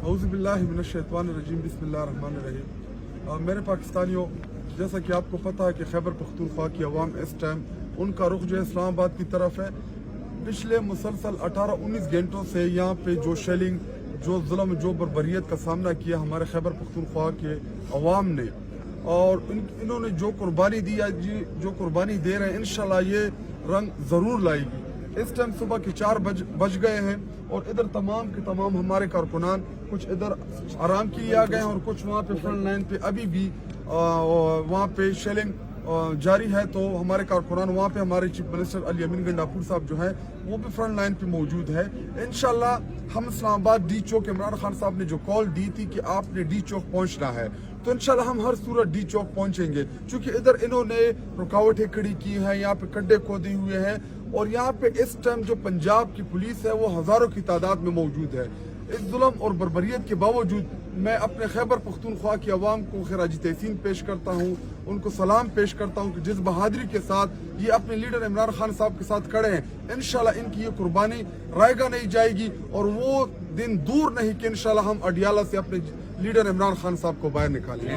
اعوذ باللہ من الشیطان الرجیم بسم اللہ الرحمن الرحیم. میرے پاکستانیوں، جیسا کہ آپ کو پتہ ہے کہ خیبر پختونخوا کی عوام اس ٹائم ان کا رخ جو ہے اسلام آباد کی طرف ہے. پچھلے مسلسل 18-19 گھنٹوں سے یہاں پہ جو شیلنگ، جو ظلم، جو بربریت کا سامنا کیا ہمارے خیبر پختونخوا کے عوام نے، اور انہوں نے جو قربانی دی ہے، جو قربانی دے رہے ہیں، انشاءاللہ یہ رنگ ضرور لائے گی. اس ٹائم صبح کے 4 بج گئے ہیں اور ادھر تمام کے تمام ہمارے کارکنان کچھ ادھر آرام کے لیے آ گئے ہیں اور کچھ وہاں پہ فرنٹ لائن پہ ابھی بھی وہاں پہ شیلنگ جاری ہے. تو ہمارے کارکنان وہاں پہ، ہمارے چیف منسٹر علی امین گنڈاپور صاحب جو ہیں وہ بھی فرنٹ لائن پہ موجود ہے. انشاءاللہ ہم اسلام آباد ڈی چوک، عمران خان صاحب نے جو کال دی تھی کہ آپ نے ڈی چوک پہنچنا ہے، تو انشاءاللہ ہم ہر صورت ڈی چوک پہنچیں گے، چونکہ ادھر انہوں نے رکاوٹیں کھڑی کی ہیں، یہاں پہ کڈے کھودے ہوئے ہیں، اور یہاں پہ اس ٹائم جو پنجاب کی پولیس ہے وہ ہزاروں کی تعداد میں موجود ہے. اس ظلم اور بربریت کے باوجود میں اپنے خیبر پختونخوا کی عوام کو خراج تحسین پیش کرتا ہوں، ان کو سلام پیش کرتا ہوں کہ جس بہادری کے ساتھ یہ اپنے لیڈر عمران خان صاحب کے ساتھ کھڑے ہیں، انشاءاللہ ان کی یہ قربانی رائگاں نہیں جائے گی، اور وہ دن دور نہیں کہ انشاءاللہ ہم اڈیالہ سے اپنے لیڈر عمران خان صاحب کو باہر نکالیں.